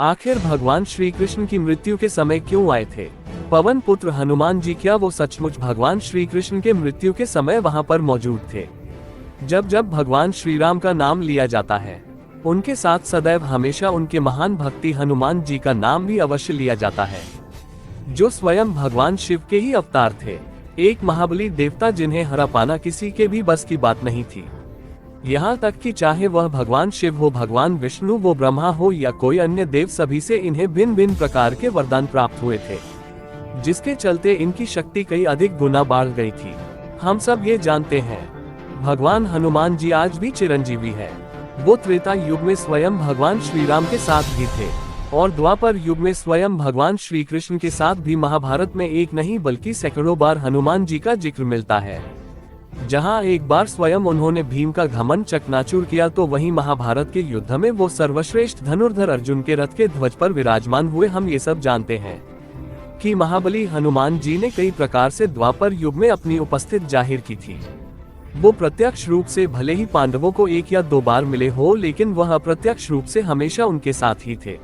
आखिर भगवान श्री कृष्ण की मृत्यु के समय क्यों आए थे पवन पुत्र हनुमान जी? क्या वो सचमुच भगवान श्री कृष्ण के मृत्यु के समय वहां पर मौजूद थे? जब जब भगवान श्री राम का नाम लिया जाता है, उनके साथ सदैव हमेशा उनके महान भक्ति हनुमान जी का नाम भी अवश्य लिया जाता है, जो स्वयं भगवान शिव के ही अवतार थे। एक महाबली देवता जिन्हें हरा पाना किसी के भी बस की बात नहीं थी। यहाँ तक कि चाहे वह भगवान शिव हो, भगवान विष्णु, वो ब्रह्मा हो या कोई अन्य देव, सभी से इन्हें भिन्न भिन्न प्रकार के वरदान प्राप्त हुए थे, जिसके चलते इनकी शक्ति कई अधिक गुना बढ़ गई थी। हम सब ये जानते हैं, भगवान हनुमान जी आज भी चिरंजीवी है। वो त्रेता युग में स्वयं भगवान श्री राम के साथ भी थे और द्वापर युग में स्वयं भगवान श्री कृष्ण के साथ भी। महाभारत में एक नहीं बल्कि सैकड़ों बार हनुमान जी का जिक्र मिलता है। जहां एक बार स्वयं उन्होंने भीम का घमंड चकनाचूर किया, तो वहीं महाभारत के युद्ध में वो सर्वश्रेष्ठ धनुर्धर अर्जुन के रथ के ध्वज पर विराजमान हुए। हम ये सब जानते हैं कि महाबली हनुमान जी ने कई प्रकार से द्वापर युग में अपनी उपस्थिति जाहिर की थी। वो प्रत्यक्ष रूप से भले ही पांडवों को एक या दो बार मिले हो, लेकिन वह अप्रत्यक्ष रूप से हमेशा उनके साथ ही थे।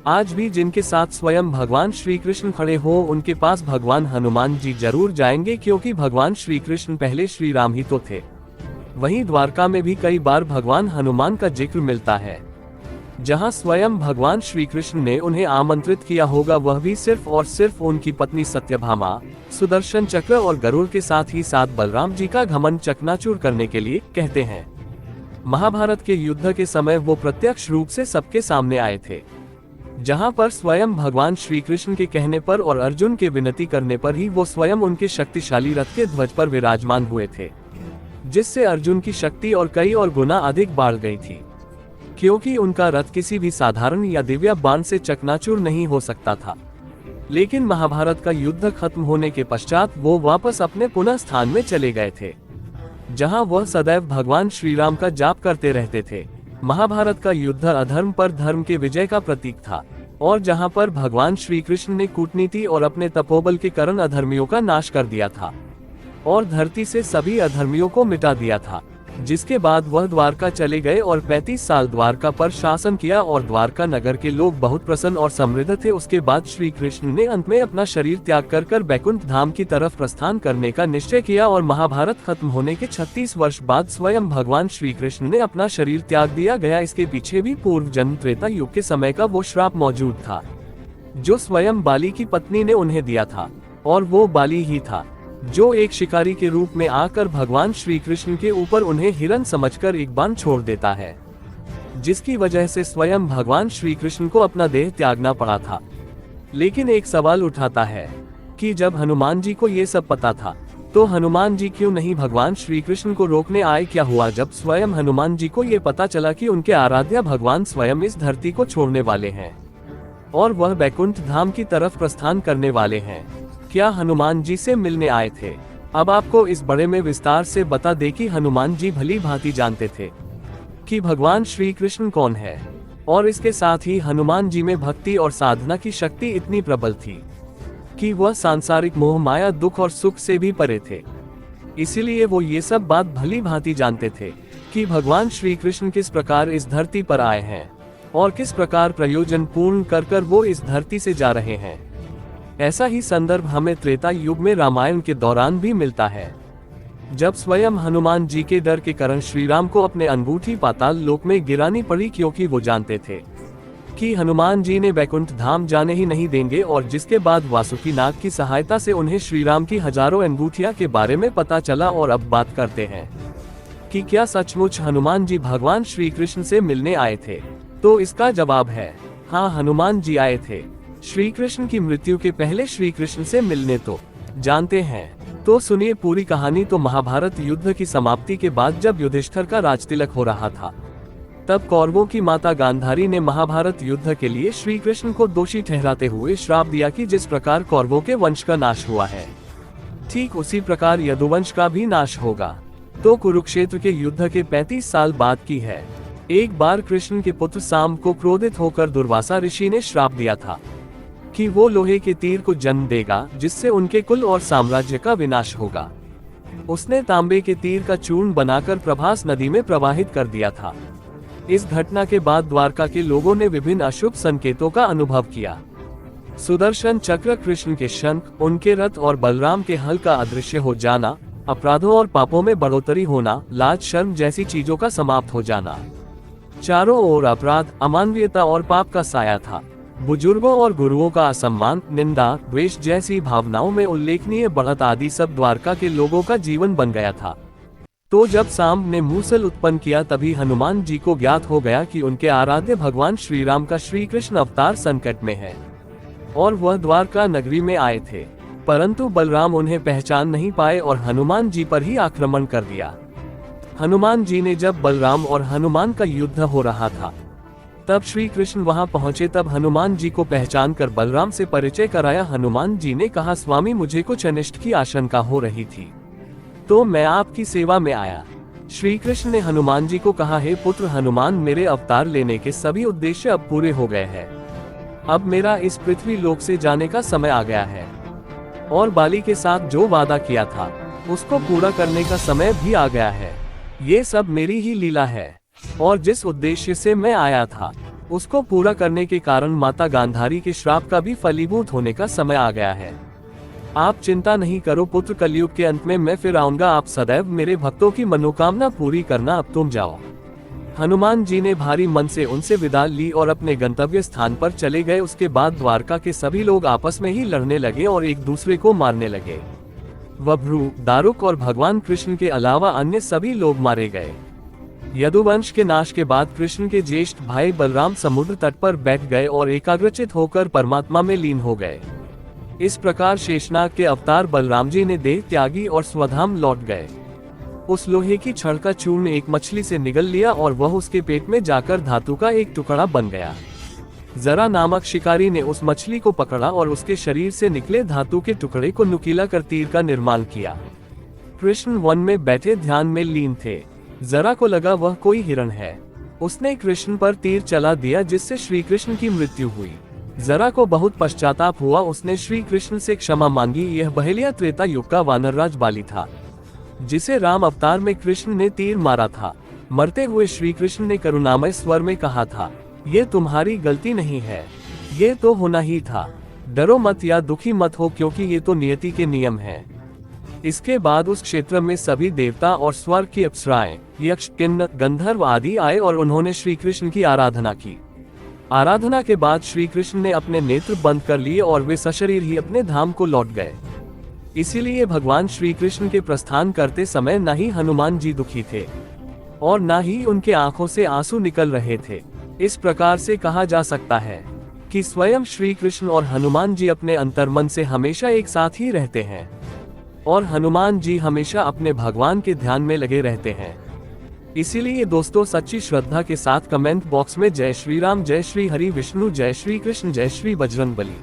आज भी जिनके साथ स्वयं भगवान श्री कृष्ण खड़े हो, उनके पास भगवान हनुमान जी जरूर जाएंगे, क्योंकि भगवान श्री कृष्ण पहले श्री राम ही तो थे। वहीं द्वारका में भी कई बार भगवान हनुमान का जिक्र मिलता है, जहां स्वयं भगवान श्री कृष्ण ने उन्हें आमंत्रित किया होगा, वह भी सिर्फ और सिर्फ उनकी पत्नी सत्यभामा, सुदर्शन चक्र और गरुड़ के साथ ही साथ बलराम जी का घमंड चकनाचूर करने के लिए। कहते हैं, महाभारत के युद्ध के समय वो प्रत्यक्ष रूप से सबके सामने आए थे, जहां पर स्वयं भगवान श्री कृष्ण के कहने पर और अर्जुन के विनती करने पर ही वो स्वयं उनके शक्तिशाली रथ के ध्वज पर विराजमान हुए थे, जिससे अर्जुन की शक्ति और कई और गुना अधिक बढ़ गई थी, क्योंकि उनका रथ किसी भी साधारण या दिव्य बाण से चकनाचूर नहीं हो सकता था। लेकिन महाभारत का युद्ध खत्म होने के पश्चात वो वापस अपने पुनः स्थान में चले गए थे, जहां वह सदैव भगवान श्री राम का जाप करते रहते थे। महाभारत का युद्ध अधर्म पर धर्म के विजय का प्रतीक था, और जहां पर भगवान श्री कृष्ण ने कूटनीति और अपने तपोबल के कारण अधर्मियों का नाश कर दिया था और धरती से सभी अधर्मियों को मिटा दिया था, जिसके बाद वह द्वारका चले गए और 35 साल द्वारका पर शासन किया और द्वारका नगर के लोग बहुत प्रसन्न और समृद्ध थे। उसके बाद श्री कृष्ण ने अंत में अपना शरीर त्याग कर बैकुंठ धाम की तरफ प्रस्थान करने का निश्चय किया और महाभारत खत्म होने के 36 वर्ष बाद स्वयं भगवान श्री कृष्ण ने अपना शरीर त्याग दिया गया। इसके पीछे भी पूर्व जन्म त्रेता युग के समय का वो श्राप मौजूद था, जो स्वयं बाली की पत्नी ने उन्हें दिया था, और वो बाली ही था जो एक शिकारी के रूप में आकर भगवान श्री कृष्ण के ऊपर उन्हें हिरन समझकर एक बाण छोड़ देता है, जिसकी वजह से स्वयं भगवान श्री कृष्ण को अपना देह त्यागना पड़ा था। लेकिन एक सवाल उठाता है कि जब हनुमान जी को ये सब पता था, तो हनुमान जी क्यों नहीं भगवान श्री कृष्ण को रोकने आए? क्या हुआ जब स्वयं हनुमान जी को ये पता चला कि उनके आराध्य भगवान स्वयं इस धरती को छोड़ने वाले हैं और वह बैकुंठ धाम की तरफ प्रस्थान करने वाले हैं? क्या हनुमान जी से मिलने आए थे? अब आपको इस बड़े में विस्तार से बता दे कि हनुमान जी भली भांति जानते थे कि भगवान श्री कृष्ण कौन है, और इसके साथ ही हनुमान जी में भक्ति और साधना की शक्ति इतनी प्रबल थी कि वह सांसारिक मोह माया दुख और सुख से भी परे थे। इसीलिए वो ये सब बात भली भांति जानते थे कि भगवान श्री कृष्ण किस प्रकार इस धरती पर आए हैं और किस प्रकार प्रयोजन पूर्ण कर वो इस धरती से जा रहे हैं। ऐसा ही संदर्भ हमें त्रेता युग में रामायण के दौरान भी मिलता है, जब स्वयं हनुमान जी के डर के कारण श्री राम को अपने अंगूठी पाताल लोक में गिरानी पड़ी, क्योंकि वो जानते थे कि हनुमान जी ने बैकुंठ धाम जाने ही नहीं देंगे, और जिसके बाद वासुकी नाग की सहायता से उन्हें श्री राम की हजारों अंगूठियां के बारे में पता चला। और अब बात करते हैं कि क्या सचमुच हनुमान जी भगवान श्री कृष्ण से मिलने आए थे? तो इसका जवाब है हाँ, हनुमान जी आए थे। श्री कृष्ण की मृत्यु के पहले श्री कृष्ण से मिलने तो जानते हैं, तो सुनिए पूरी कहानी। तो महाभारत युद्ध की समाप्ति के बाद जब युधिष्ठिर का राजतिलक हो रहा था, तब कौरवों की माता गांधारी ने महाभारत युद्ध के लिए श्री कृष्ण को दोषी ठहराते हुए श्राप दिया कि जिस प्रकार कौरवों के वंश का नाश हुआ है, ठीक उसी प्रकार यदुवंश का भी नाश होगा। तो कुरुक्षेत्र के युद्ध के 35 साल बाद की है। एक बार कृष्ण के पुत्र साम्ब को क्रोधित होकर दुर्वासा ऋषि ने श्राप दिया था कि वो लोहे के तीर को जन्म देगा, जिससे उनके कुल और साम्राज्य का विनाश होगा। उसने तांबे के तीर का चूर्ण बनाकर प्रभास नदी में प्रवाहित कर दिया था। इस घटना के बाद द्वारका के लोगों ने विभिन्न अशुभ संकेतों का अनुभव किया। सुदर्शन चक्र, कृष्ण के शंख, उनके रथ और बलराम के हल का अदृश्य हो जाना, अपराधों और पापों में बढ़ोतरी होना, लाज शर्म जैसी चीजों का समाप्त हो जाना। चारों ओर अपराध, अमानवीयता और पाप का साया था। बुजुर्गों और गुरुओं का असम्मान, निंदा, द्वेष जैसी भावनाओं में उल्लेखनीय बढ़त आदि सब द्वारका के लोगों का जीवन बन गया था। तो जब सांब ने मूसल उत्पन्न किया तभी हनुमान जी को ज्ञात हो गया कि उनके आराध्य भगवान श्री राम का श्री कृष्ण अवतार संकट में है और वह द्वारका नगरी में आए थे। परंतु बलराम उन्हें पहचान नहीं पाए और हनुमान जी पर ही आक्रमण कर दिया। हनुमान जी ने जब बलराम और हनुमान का युद्ध हो रहा था तब श्री कृष्ण वहां पहुंचे। तब हनुमान जी को पहचान कर बलराम से परिचय कराया। हनुमान जी ने कहा, स्वामी मुझे कुछ अनिष्ट की आशंका हो रही थी तो मैं आपकी सेवा में आया। श्री कृष्ण ने हनुमान जी को कहा, हे पुत्र हनुमान, मेरे अवतार लेने के सभी उद्देश्य अब पूरे हो गए हैं। अब मेरा इस पृथ्वी लोक से जाने का समय आ गया है और बाली के साथ जो वादा किया था उसको पूरा करने का समय भी आ गया है। ये सब मेरी ही लीला है और जिस उद्देश्य से मैं आया था उसको पूरा करने के कारण माता गांधारी के श्राप का भी फलीभूत होने का समय आ गया है। आप चिंता नहीं करो पुत्र, कलयुग के अंत में मैं फिर आऊंगा। आप सदैव मेरे भक्तों की मनोकामना पूरी करना। अब तुम जाओ। हनुमान जी ने भारी मन से उनसे विदा ली और अपने गंतव्य स्थान पर चले गए। उसके बाद द्वारका के सभी लोग आपस में ही लड़ने लगे और एक दूसरे को मारने लगे। वभ्रु, दारुक और भगवान कृष्ण के अलावा अन्य सभी लोग मारे गए। यदुवंश के नाश के बाद कृष्ण के ज्येष्ठ भाई बलराम समुद्र तट पर बैठ गए और एकाग्रचित होकर परमात्मा में लीन हो गए। इस प्रकार शेषनाग के अवतार बलराम जी ने देह त्यागी और स्वधाम लौट गए। उस लोहे की छड़ का चूर्ण एक मछली से निगल लिया और वह उसके पेट में जाकर धातु का एक टुकड़ा बन गया। जरा नामक शिकारी ने उस मछली को पकड़ा और उसके शरीर से निकले धातु के टुकड़े को नुकीला कर तीर का निर्माण किया। कृष्ण वन में बैठे ध्यान में लीन थे। जरा को लगा वह कोई हिरण है। उसने कृष्ण पर तीर चला दिया जिससे श्री कृष्ण की मृत्यु हुई। जरा को बहुत पश्चाताप हुआ। उसने श्री कृष्ण से क्षमा मांगी। यह बहेलिया त्रेता युग का वानरराज बाली था जिसे राम अवतार में कृष्ण ने तीर मारा था। मरते हुए श्री कृष्ण ने करुणामय स्वर में कहा था, ये तुम्हारी गलती नहीं है, ये तो होना ही था। डरो मत या दुखी मत हो क्योंकि ये तो नियति के नियम हैं। इसके बाद उस क्षेत्र में सभी देवता और स्वर्ग की अप्सराएं, यक्ष, किन्नर, गंधर्व आदि आए और उन्होंने श्री कृष्ण की आराधना की। आराधना के बाद श्री कृष्ण ने अपने नेत्र बंद कर लिए और वे सशरीर ही अपने धाम को लौट गए। इसीलिए भगवान श्री कृष्ण के प्रस्थान करते समय न ही हनुमान जी दुखी थे और न ही उनके आंखों से आंसू निकल रहे थे। इस प्रकार से कहा जा सकता है कि स्वयं श्री कृष्ण और हनुमान जी अपने अंतर्मन से हमेशा एक साथ ही रहते हैं और हनुमान जी हमेशा अपने भगवान के ध्यान में लगे रहते हैं। इसीलिए दोस्तों, सच्ची श्रद्धा के साथ कमेंट बॉक्स में जय श्री राम, जय श्री हरि विष्णु, जय श्री कृष्ण, जय श्री बजरंगबली